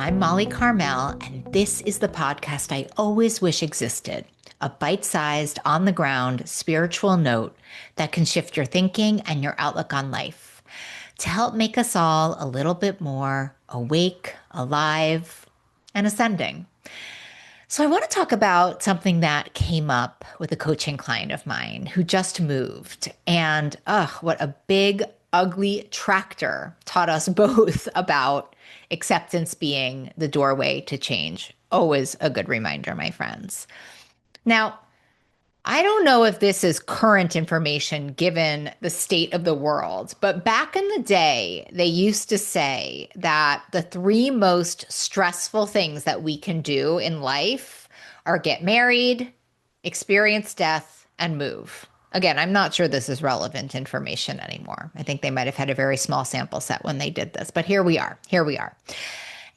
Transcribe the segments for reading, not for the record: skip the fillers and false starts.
I'm Molly Carmel, and this is the podcast I always wish existed, a bite sized, on the ground spiritual note that can shift your thinking and your outlook on life to help make us all a little bit more awake, alive, and ascending. So, I want to talk about something that came up with a coaching client of mine who just moved. And, what a big, ugly tractor taught us both about acceptance being the doorway to change. Always a good reminder, my friends. Now, I don't know if this is current information given the state of the world, but back in the day, they used to say that the three most stressful things that we can do in life are get married, experience death, and move. Again, I'm not sure this is relevant information anymore. I think they might have had a very small sample set when they did this, but here we are. Here we are.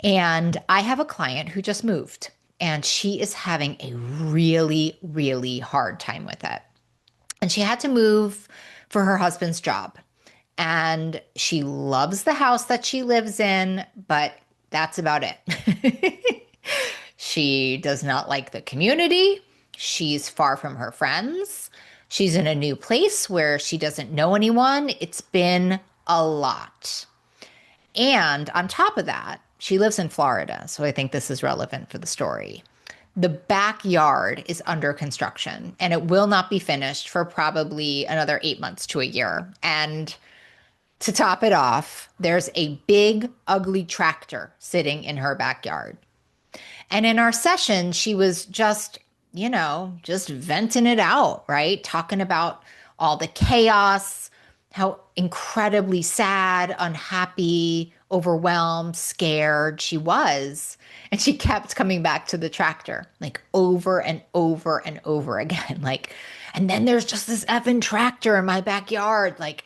And I have a client who just moved and she is having a really, really hard time with it. And she had to move for her husband's job. And she loves the house that she lives in, but that's about it. She does not like the community. She's far from her friends. She's in a new place where she doesn't know anyone. It's been a lot. And on top of that, she lives in Florida, so I think this is relevant for the story. The backyard is under construction and it will not be finished for probably another 8 months to a year. And to top it off, there's a big, ugly tractor sitting in her backyard. And in our session, she was just venting it out, right? Talking about all the chaos, how incredibly sad, unhappy, overwhelmed, scared she was. And she kept coming back to the tractor, like over and over and over again. Like, and then there's just this effing tractor in my backyard. Like,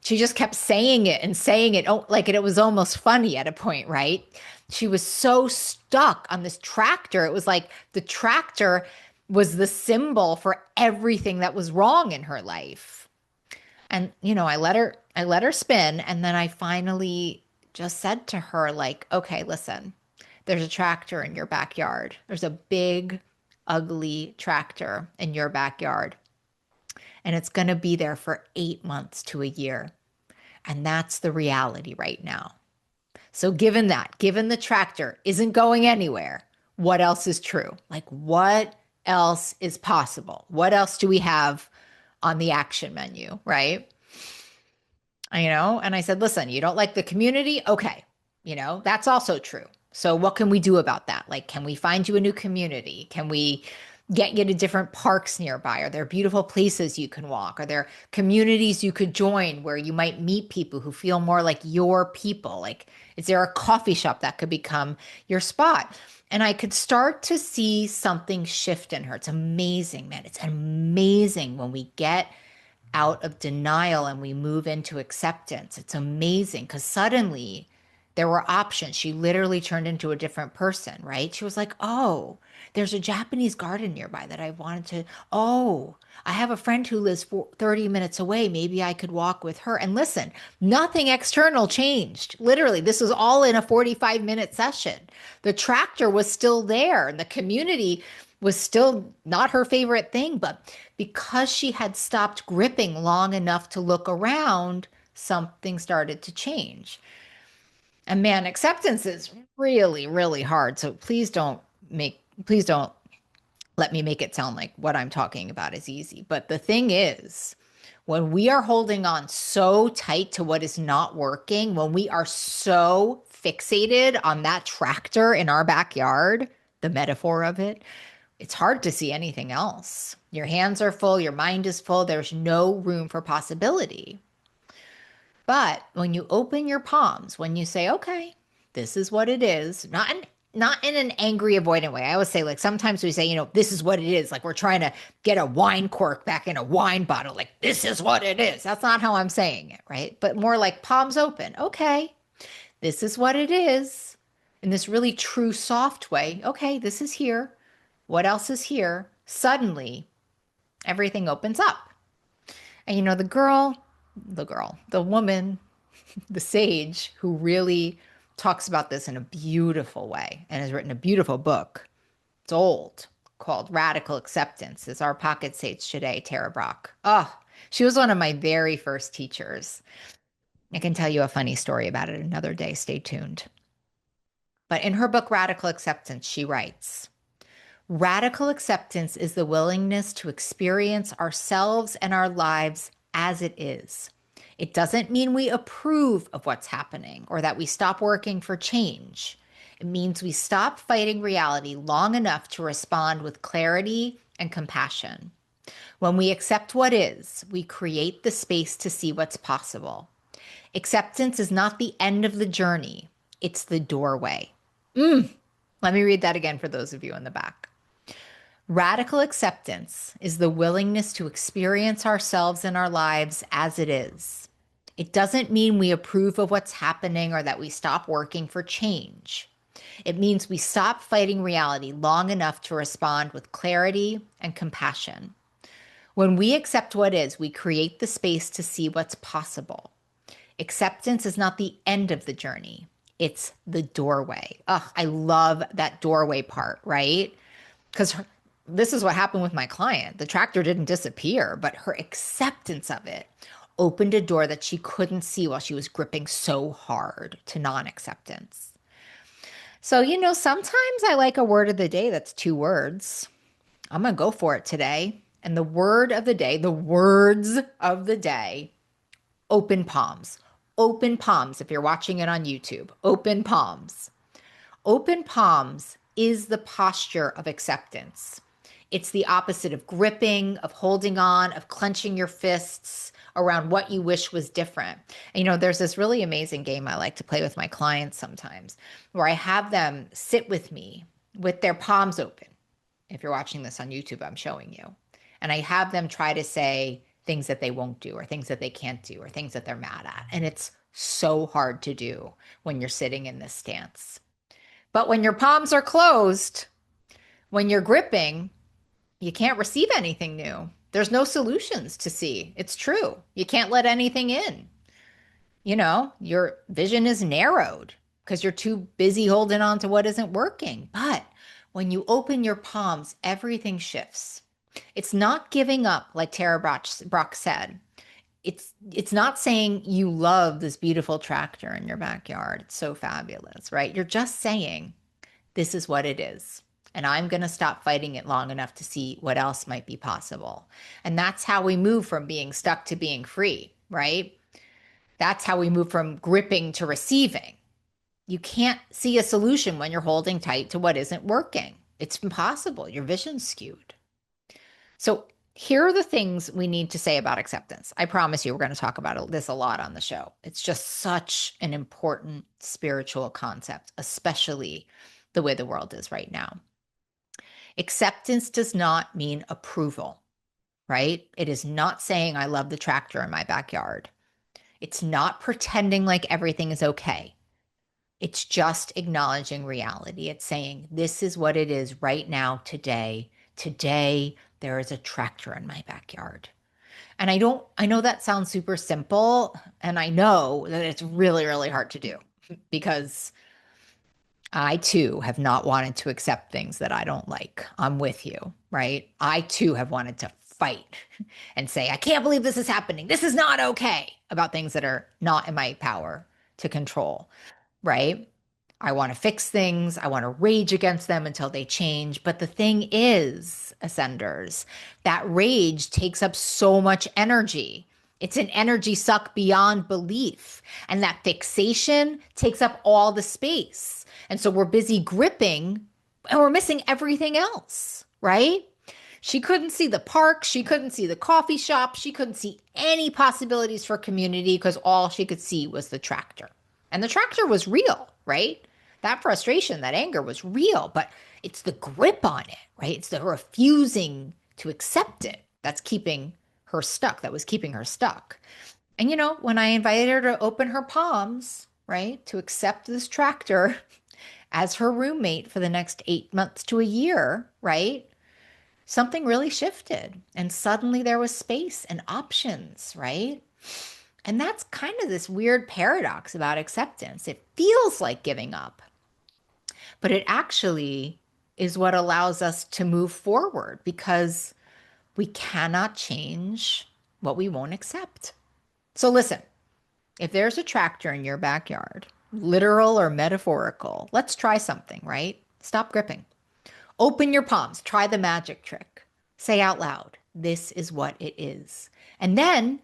she just kept saying it and saying it. Oh, like it was almost funny at a point, right? She was so stuck on this tractor. It was like the tractor was the symbol for everything that was wrong in her life. And I let her spin, and then I finally just said to her, like, okay, listen, there's a tractor in your backyard. There's a big, ugly tractor in your backyard. And it's going to be there for 8 months to a year. And that's the reality right now. So given the tractor isn't going anywhere, what else is true? Like, what else is possible? What else do we have on the action menu, right? And I said, listen, you don't like the community? Okay. That's also true. So what can we do about that? Like, can we find you a new community? Can we get you to different parks nearby? Are there beautiful places you can walk? Are there communities you could join where you might meet people who feel more like your people? Like, is there a coffee shop that could become your spot? And I could start to see something shift in her. It's amazing, man. It's amazing when we get out of denial and we move into acceptance. It's amazing because suddenly there were options. She literally turned into a different person, right? She was like, oh, there's a Japanese garden nearby that I wanted to. Oh, I have a friend who lives 30 minutes away. Maybe I could walk with her. And listen, nothing external changed. Literally, this was all in a 45-minute session. The tractor was still there and the community was still not her favorite thing. But because she had stopped gripping long enough to look around, something started to change. And man, acceptance is really, really hard. So please don't let me make it sound like what I'm talking about is easy. But the thing is, when we are holding on so tight to what is not working, when we are so fixated on that tractor in our backyard, the metaphor of it, it's hard to see anything else. Your hands are full, your mind is full, there's no room for possibility. But when you open your palms, when you say, okay, this is what it is, not in an angry, avoidant way. I always say, like, sometimes we say, this is what it is. Like we're trying to get a wine cork back in a wine bottle. Like, this is what it is. That's not how I'm saying it, right? But more like palms open. Okay, this is what it is. In this really true, soft way. Okay, this is here. What else is here? Suddenly, everything opens up. And the woman, the sage who really talks about this in a beautiful way and has written a beautiful book. It's old, called Radical Acceptance. Is Our Pocket Sage Today, Tara Brach. Oh, she was one of my very first teachers. I can tell you a funny story about it another day. Stay tuned. But in her book, Radical Acceptance, she writes, radical acceptance is the willingness to experience ourselves and our lives as it is. It doesn't mean we approve of what's happening or that we stop working for change. It means we stop fighting reality long enough to respond with clarity and compassion. When we accept what is, we create the space to see what's possible. Acceptance is not the end of the journey, it's the doorway. Let me read that again for those of you in the back. Radical acceptance is the willingness to experience ourselves and our lives as it is. It doesn't mean we approve of what's happening or that we stop working for change. It means we stop fighting reality long enough to respond with clarity and compassion. When we accept what is, we create the space to see what's possible. Acceptance is not the end of the journey. It's the doorway. Oh, I love that doorway part, right? Because this is what happened with my client. The tractor didn't disappear, but her acceptance of it opened a door that she couldn't see while she was gripping so hard to non-acceptance. So, sometimes I like a word of the day that's 2 words. I'm going to go for it today. And the word of the day, the words of the day, open palms. Open palms. If you're watching it on YouTube, open palms. Open palms is the posture of acceptance. It's the opposite of gripping, of holding on, of clenching your fists around what you wish was different. And, there's this really amazing game I like to play with my clients sometimes where I have them sit with me with their palms open. If you're watching this on YouTube, I'm showing you. And I have them try to say things that they won't do or things that they can't do or things that they're mad at. And it's so hard to do when you're sitting in this stance. But when your palms are closed, when you're gripping, you can't receive anything new. There's no solutions to see. It's true. You can't let anything in. Your vision is narrowed because you're too busy holding on to what isn't working. But when you open your palms, everything shifts. It's not giving up, like Tara Brach said. It's not saying you love this beautiful tractor in your backyard. It's so fabulous, right? You're just saying, this is what it is. And I'm going to stop fighting it long enough to see what else might be possible. And that's how we move from being stuck to being free, right? That's how we move from gripping to receiving. You can't see a solution when you're holding tight to what isn't working. It's impossible. Your vision's skewed. So here are the things we need to say about acceptance. I promise you, we're going to talk about this a lot on the show. It's just such an important spiritual concept, especially the way the world is right now. Acceptance does not mean approval, right? It is not saying I love the tractor in my backyard. It's not pretending like everything is okay. It's just acknowledging reality. It's saying, this is what it is right now, today. Today, there is a tractor in my backyard. And I know that sounds super simple. And I know that it's really, really hard to do because I too have not wanted to accept things that I don't like. I'm with you, right? I too have wanted to fight and say, I can't believe this is happening. This is not okay, about things that are not in my power to control, right? I want to fix things. I want to rage against them until they change. But the thing is, Ascenders, that rage takes up so much energy. It's an energy suck beyond belief. And that fixation takes up all the space. And so we're busy gripping and we're missing everything else, right? She couldn't see the park. She couldn't see the coffee shop. She couldn't see any possibilities for community because all she could see was the tractor. And the tractor was real, right? That frustration, that anger was real, but it's the grip on it, right? It's the refusing to accept it that's keeping her stuck, that was keeping her stuck. And when I invited her to open her palms, right, to accept this tractor as her roommate for the next 8 months to a year, right, something really shifted. And suddenly there was space and options, right? And that's kind of this weird paradox about acceptance. It feels like giving up, but it actually is what allows us to move forward because we cannot change what we won't accept. So listen, if there's a tractor in your backyard, literal or metaphorical, let's try something, right? Stop gripping. Open your palms. Try the magic trick. Say out loud, this is what it is. And then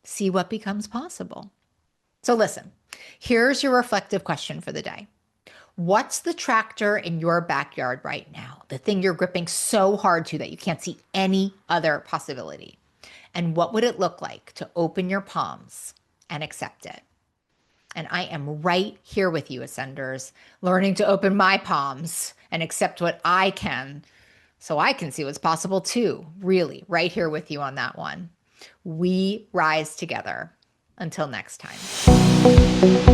see what becomes possible. So listen, here's your reflective question for the day. What's the tractor in your backyard right now? The thing you're gripping so hard to that you can't see any other possibility. And what would it look like to open your palms and accept it? And I am right here with you, Ascenders, learning to open my palms and accept what I can so I can see what's possible too. Really, right here with you on that one. We rise together. Until next time.